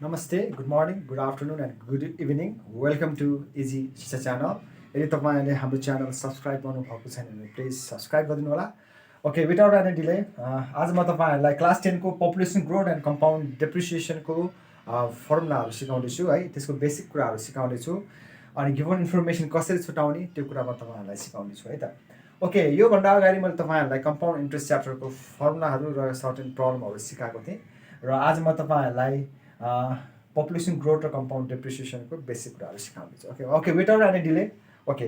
Namaste, good morning, good afternoon and good evening. Welcome to Easy Shiksha channel. यदि तपाईहरुले हाम्रो channel subscribe गर्नुभएको छैन भने प्लिज सब्स्क्राइब गरिदिनु होला. ओके, विदाउट एनी डिले आज म तपाईहरुलाई क्लास 10 को population growth and compound depreciation को फर्मुलाहरु सिकाउँदै छु है. त्यसको बेसिक कुराहरु सिकाउँदै छु. अनि गिभन इन्फर्मेसन कसरी छुटाउने त्यो कुरा म तपाईहरुलाई सिकाउँदै छु है त. ओके, यो भन्दा अगाडि मैले तपाईहरुलाई कम्पाउन्ड इन्ट्रेस्ट च्याप्टरको फर्मुलाहरु र सर्टेन प्रब्लमहरु सिकाएको थिएँ र आज म तपाईहरुलाई पपुलेसन ग्रोथ र कम्पाउन्ड डेप्रिसिएसनको बेसिक कुराहरु सिकाउँदै छु. Okay okay without any delay. Okay,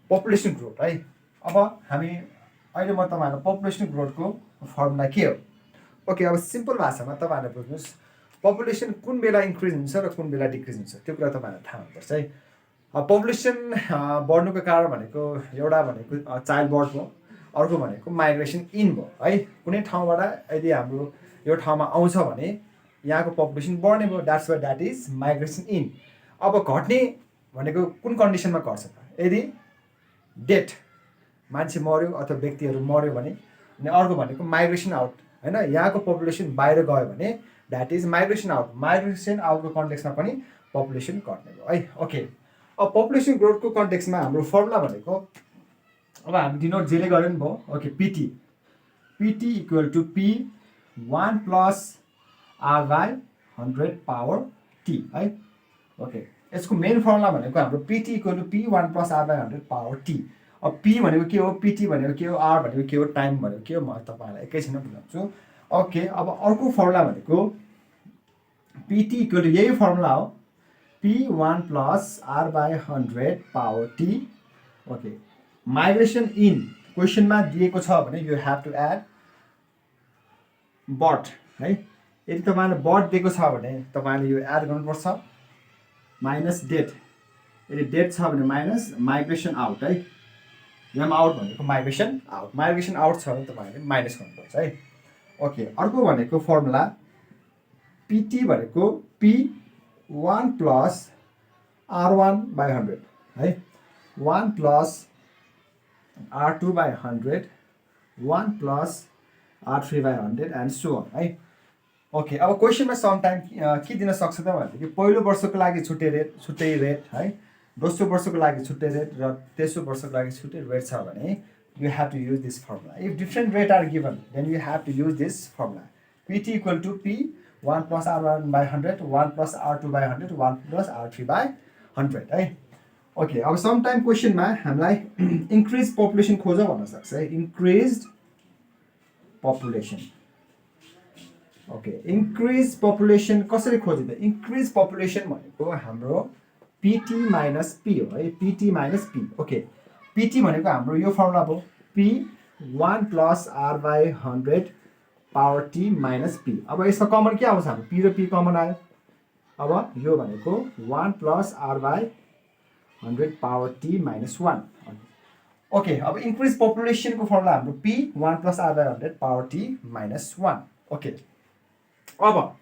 population growth है. अब हामी अहिले म तपाईहरुलाई पपुलेसन ग्रोथको फर्मुला के हो. ओके, अब सिम्पल भाषामा तपाईहरुले बुझ्नुस्. पपुलेसन कुन बेला इन्क्रिज हुन्छ र कुन बेला डिक्रिज हुन्छ त्यो कुरा तपाईहरुलाई थाहा हुनुपर्छ है. पपुलेसन बढ्नुको कारण भनेको एउटा भनेको चाइल्ड बर्थ भयो, अर्को भनेको माइग्रेसन इन भयो है. कुनै ठाउँबाट यदि हाम्रो यो ठाउँमा आउँछ भने यहाँको पपुलेसन बढ्ने भयो. That's why that is migration in. अब घट्ने भनेको कुन कन्डिसनमा घट्छ त. यदि डेथ मान्छे मर्यो अथवा व्यक्तिहरू मर्यो भने, अनि अर्को भनेको माइग्रेसन आउट हैन, यहाँको पपुलेसन बाहिर गयो भने that is migration out. Migration आउटको कन्टेक्समा पनि पपुलेसन घट्ने भयो है. ओके, अब पपुलेसन ग्रोथको कन्टेक्समा हाम्रो फर्मुला भनेको अब हामी डिनोट जेले गर्यो नि भयो. Okay, PT equal to P 1 plus R by 100 power T है. ओके, यसको मेन फर्मुला भनेको हाम्रो PT equal to P 1 plus R by 100 power T. अब पी भनेको के हो, पिटी भनेको के हो, आर भनेको के हो, टाइम भनेको के हो, म तपाईहरुलाई एकैछिनमा बुझाउँछु. ओके, अब अर्को फर्मुला भनेको पिटी इक्वल टु यही फर्मुला हो, P 1 plus R by 100 power T. Okay, migration in क्वेसनमा दिएको छ भने you have to add birth है. यदि तपाईहरुले बर्थ दिएको छ भने तपाईहरुले यो एड गर्नुपर्छ, माइनस डेथ. यदि डेथ छ भने माइनस माइग्रेसन आउट है. यहाँ आउट भनेको माइग्रेसन आउट. माइग्रेसन आउट छ भने तपाईहरुले माइनस गर्नुपर्छ है. ओके, अर्को भनेको फर्मुला पिटी भनेको पी 1 प्लस R1 बाई 100 है, 1 plus R2 by 100, 1 plus R3 by 100 and so on है. ओके, अब क्वेसनमा सम टाइम के दिन सक्छ त भनेदेखि पहिलो वर्षको लागि छुट्टै रेट है, दोस्रो वर्षको लागि छुट्टै रेट र तेस्रो वर्षको लागि छुट्टै रेट छ भने you have to use this formula. If different rate are given then you have to use this formula. PT equal to P 1 plus R1 by 100, 1 plus R2 by 100, 1 plus R3 by 100 है. Okay, अब some time क्वेसनमा हामीलाई increase population खोज भन्न सक्छ है. Increase population. Okay, increase population कसरी खोजिन्छ. Increase population भनेको हाम्रो पिटी माइनस पी हो है. PT minus P. Okay, PT भनेको हाम्रो यो फर्मुला भयो, P 1 plus R by 100 power T minus P. अब यसमा कमन के आउँछ, हाम्रो पी र पी कमन आयो. अब यो भनेको 1 plus R by 100 power T minus 1. Okay, अब इन्क्रिज पपुलेसनको फर्मुला हाम्रो P 1 plus R by 100 power T minus 1. Okay, अब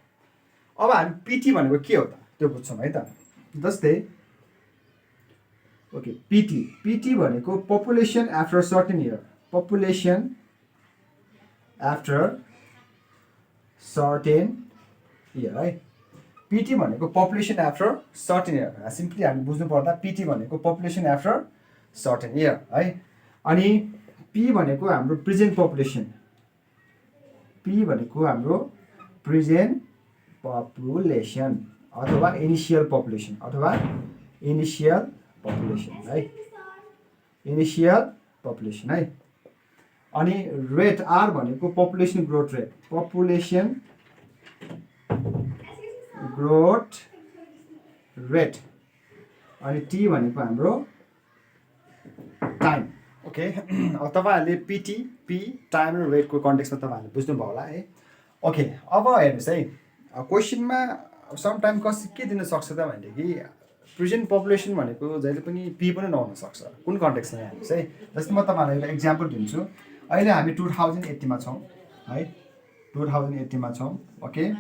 हामी पिटी भनेको के हो त त्यो बुझ्छौँ है त. जस्तै ओके, पिटी भनेको population after certain year. Population after certain year है. पिटी भनेको population after certain year. Simply हामी बुझ्नु पर्दा पिटी भनेको पपुलेसन आफ्टर सर्टेन इयर है. अनि पी भनेको हाम्रो प्रेजेन्ट पपुलेसन. पी भनेको हाम्रो प्रेजेन्ट पपुलेसन अथवा इनिसियल पपुलेसन है. इनिसियल पपुलेसन है. अनि रेट आर भनेको population growth rate. Population growth rate. अनि टी भनेको हाम्रो टाइम. ओके, अब तपाईहरुले पिटी, पी, टाइम र रेटको कन्टेक्समा तपाईहरुले बुझ्नुभयो होला है. ओके, अब हेर्नुहोस् है, क्वेसनमा सम टाइम के दिन सक्छ त भनेदेखि प्रेजेन्ट पपुलेसन भनेको जहिले पनि पी पनि नहुन सक्छ. कुन कन्टेक्समा हेर्नुहोस् है. जस्तै म तपाईहरुलाई एउटा एक्जाम्पल दिन्छु. अहिले हामी 2080 मा छौँ है. 2080 मा छौँ. ओके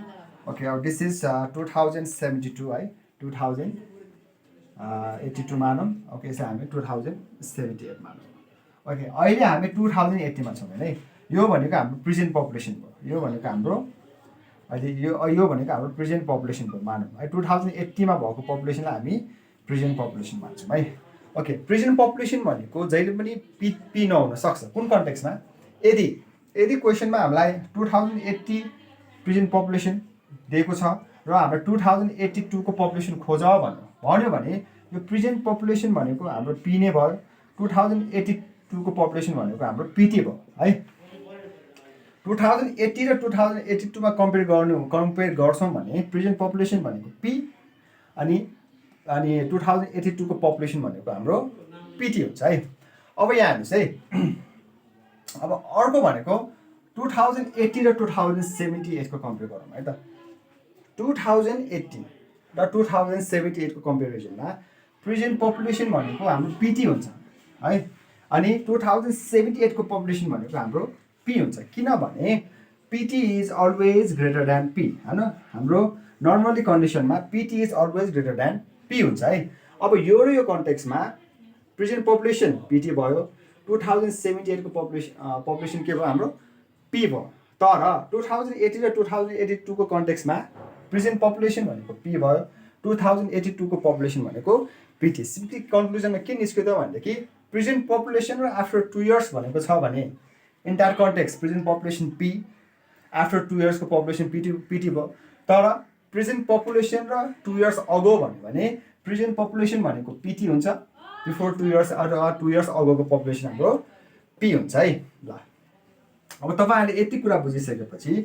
ओके, अब दिस इज 2072 है. 2082 मानौँ. ओके, यसलाई हामी 2078 मानौँ. ओके, अहिले हामी 2080 मा छौँ है. यो भनेको हाम्रो प्रेजेन्ट पपुलेसन भयो. यो भनेको हाम्रो अहिले यो भनेको हाम्रो प्रेजेन्ट पपुलेसन भयो मानौँ है 2080 मा भएको पपुलेसनलाई हामी प्रेजेन्ट पपुलेसन भन्छौँ है ओके प्रेजेन्ट पपुलेसन भनेको जहिले पनि पी नहुन सक्छ कुन कन्टेक्समा यदि यदि क्वेसनमा हामीलाई 2080 प्रेजेन्ट पपुलेसन दिएको छ र हाम्रो 2082 को पपुलेसन खोज भन्यो भने यो प्रेजेन्ट पपुलेसन भनेको हाम्रो पी नै भयो 2082 को पपुलेसन भनेको हाम्रो पिटी भयो है 2080 र 2082 मा कम्पेयर गर्छौँ भने प्रेजेन्ट पपुलेसन भनेको पी अनि 2082 को पपुलेसन भनेको हाम्रो पिटी हुन्छ है अब यहाँ हेर्नुहोस् है अब अर्को भनेको 2080 र 2078 को कम्पेयर गरौँ है त 2080 र 2078 को कम्पेरिजनमा प्रेजेन्ट पपुलेसन भनेको हाम्रो पिटी हुन्छ है अनि 2078 को पपुलेसन भनेको हाम्रो पी हुन्छ किनभने PT is always greater than P हैन हाम्रो नर्मली कन्डिसनमा PT is always greater than P हुन्छ है अब यो कन्टेक्समा प्रेजेन्ट पपुलेसन पिटी भयो 2078 को पपुलेसन के भयो हाम्रो पी भयो तर 2080 र 2082 को कन्टेक्समा प्रेजेन्ट पपुलेसन भनेको पी भयो 2082 को पपुलेसन भनेको पिटी सिम्पली कन्क्लुजनमा के निस्क्यो त भनेदेखि प्रेजेन्ट पपुलेसन र आफ्टर 2 इयर्स भनेको छ भने entire context present population P after 2 years को पपुलेसन पिटी भयो तर प्रेजेन्ट पपुलेसन र 2 इयर्स अगो भन्यो भने प्रेजेन्ट पपुलेसन भनेको पिटी हुन्छ बिफोर 2 इयर्स अथवा 2 इयर्स अगोको पपुलेसन हाम्रो पी हुन्छ है ल अब तपाईहरुले यति कुरा बुझिसकेपछि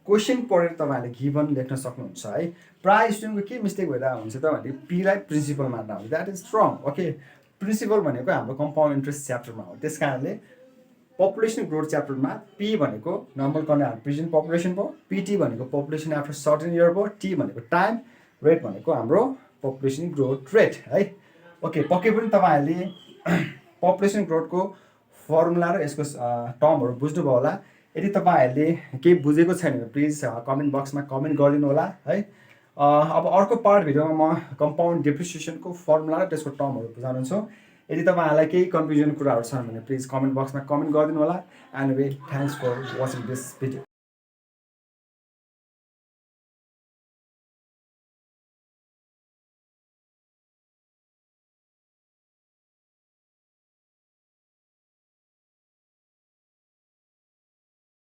क्वेशन पढेर तपाईहरुले गिभन लेख्न सक्नुहुन्छ है प्राय स्टुडेन्टको के मिस्टेक भइरहेको हुन्छ त भने पी लाई प्रिन्सिपल मान्दा हुन्छ that is wrong okay principle भनेको हाम्रो कम्पाउन्ड इन्ट्रेस्ट च्याप्टरमा हो त्यसकारणले पपुलेसन ग्रोथ च्याप्टरमा पी भनेको नर्मल कन्डिसन प्रेजेन्ट पपुलेसन भयो पीटी भनेको पपुलेसन आफ्टर सर्टेन इयर भयो टी भनेको टाइम रेट भनेको हाम्रो पपुलेसन ग्रोथ रेट है ओके पक्कै पनि तपाईहरुले पपुलेसन ग्रोथको फर्मुला र यसको टर्महरु बुझ्नुभयो होला यदि तपाईहरुले केही बुझेको छैन भने प्लिज कमेन्ट बक्समा कमेन्ट गरिदिनु होला है अब अर्को पार्ट भिडियोमा म कम्पाउन्ड डेप्रिसिएसनको फर्मुला र त्यसको टर्महरु बुझाउनेछु यदि तपाईहरुलाई केही कन्फ्युजन कुराहरु छन् भने प्लिज कमेन्ट बक्समा कमेन्ट गरिदिनु होला and way thanks for watching this video